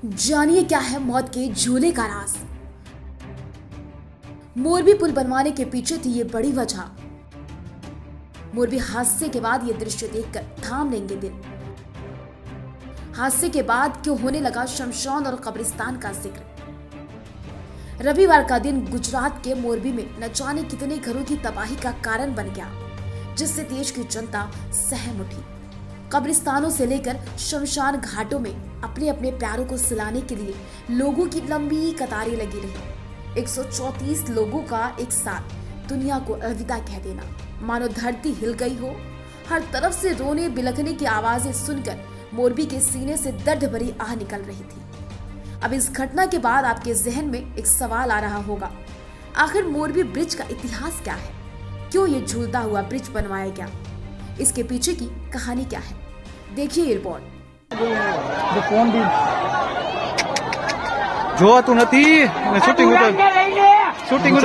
जानिए क्या है मौत के झूले का राज। मोरबी पुल बनवाने के पीछे थी ये बड़ी वजह। मोरबी हादसे के बाद ये दृश्य देखकर थाम लेंगे दिल। हादसे के बाद क्यों होने लगा शमशान और कब्रिस्तान का जिक्र। रविवार का दिन गुजरात के मोरबी में न जाने कितने घरों की तबाही का कारण बन गया, जिससे देश की जनता सहम उठी। कब्रिस्तानों से लेकर शमशान घाटों में अपने अपने प्यारों को सिलाने के लिए लोगों की लंबी कतारें लगी रही। 134 लोगों का एक साथ दुनिया को अलविदा कह देना, मानो धरती हिल गई हो। हर तरफ से रोने बिलखने की आवाजें सुनकर मोरबी के सीने से दर्द भरी आह निकल रही थी। अब इस घटना के बाद आपके जहन में एक सवाल आ रहा होगा, आखिर मोरबी ब्रिज का इतिहास क्या है? क्यों ये झूलता हुआ ब्रिज बनवाया गया? इसके पीछे की कहानी क्या है? देखिए ये रिपोर्ट। जो तू नथी शूटिंग शूटिंग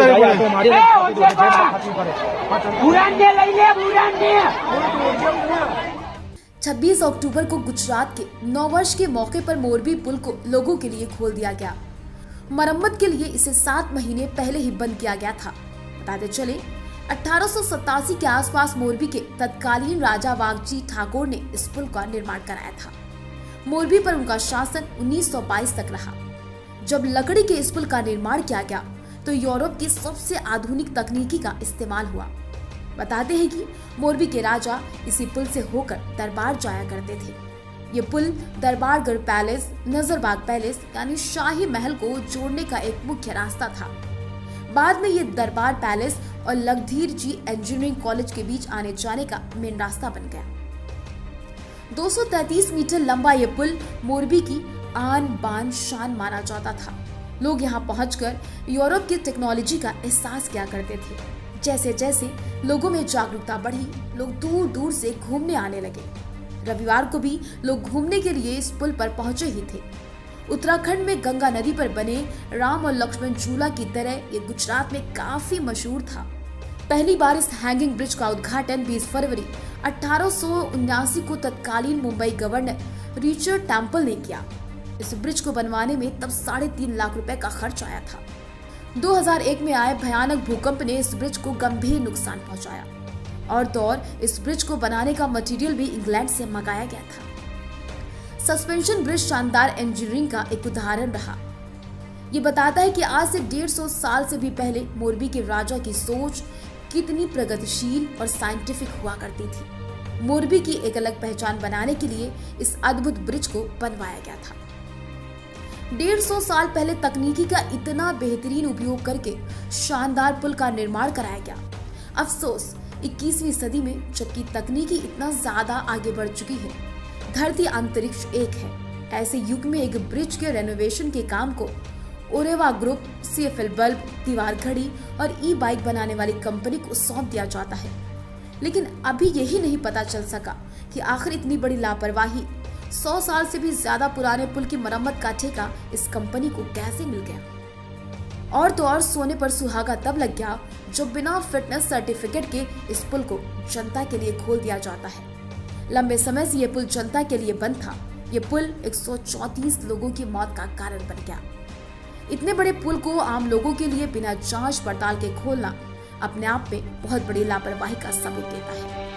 26 अक्टूबर को गुजरात के 9 वर्ष के मौके पर मोरबी पुल को लोगों के लिए खोल दिया गया। मरम्मत के लिए इसे 7 महीने पहले ही बंद किया गया था। बताते चले 1887 के आसपास मोरबी के तत्कालीन राजा वाघजी ठाकुर ने इस पुल का निर्माण कराया था। मोरबी पर उनका शासन 1922 तक रहा। जब लकड़ी के इस पुल का निर्माण किया गया तो यूरोप की सबसे आधुनिक तकनीकी का इस्तेमाल हुआ। बताते हैं कि मोरबी के राजा इसी पुल से होकर दरबार जाया करते थे। ये पुल दरबारगढ़ पैलेस, नजरबाग पैलेस यानी शाही महल को जोड़ने का एक मुख्य रास्ता था। बाद में ये दरबार पैलेस और लखधीर जी इंजीनियरिंग कॉलेज के बीच आने जाने का मेन रास्ता बन गया। 233 मीटर लंबा ये पुल मोरबी की आन बान शान माना जाता था। लोग यहाँ पहुंचकर यूरोप की टेक्नोलॉजी का एहसास किया करते थे। जैसे जैसे लोगों में जागरूकता बढ़ी, लोग दूर दूर से घूमने आने लगे। रविवार को भी लोग घूमने के लिए इस पुल पर पहुंचे ही थे। उत्तराखंड में गंगा नदी पर बने राम और लक्ष्मण झूला की तरह ये गुजरात में काफी मशहूर था। पहली बार इस हैंगिंग ब्रिज का उद्घाटन 20 फरवरी 1879 को तत्कालीन मुंबई गवर्नर रिचर्ड टेम्पल ने किया। इस ब्रिज को बनवाने में तब 3.5 लाख रुपए का खर्च आया था। 2001 में आए भयानक भूकंप ने इस ब्रिज को गंभीर नुकसान पहुंचाया। और तो और इस ब्रिज को बनाने का मटेरियल भी इंग्लैंड से मंगाया गया था। सस्पेंशन ब्रिज शानदार इंजीनियरिंग का एक उदाहरण रहा। ये बताता है कि आज से 150 साल से भी पहले मोरबी के राजा की सोच कितनी प्रगतिशील और साइंटिफिक हुआ करती थी। मोरबी की एक अलग पहचान बनाने के लिए इस अद्भुत ब्रिज को बनवाया गया था। 150 साल पहले तकनीकी का इतना बेहतरीन उपयोग करके शानदार पुल का निर्माण कराया गया। अफसोस 21वीं सदी में जबकि तकनीकी इतना ज्यादा आगे बढ़ चुकी है, धरती अंतरिक्ष एक है, ऐसे युग में एक ब्रिज के रेनोवेशन के काम को ओरेवा ग्रुप, CFL बल्ब, दीवार घड़ी और ई-बाइक बनाने वाली कंपनी को सौंप दिया जाता है। लेकिन अभी यही नहीं पता चल सका कि आखिर इतनी बड़ी लापरवाही 100 साल से भी ज्यादा पुराने पुल की मरम्मत का ठेका इस कंपनी को कैसे मिल गया। और तो और सोने पर सुहागा तब लग गया जब बिना फिटनेस सर्टिफिकेट के इस पुल को जनता के लिए खोल दिया जाता है। लंबे समय से ये पुल जनता के लिए बंद था। ये पुल 134 लोगों की मौत का कारण बन गया। इतने बड़े पुल को आम लोगों के लिए बिना जांच पड़ताल के खोलना अपने आप में बहुत बड़ी लापरवाही का सबूत देता है।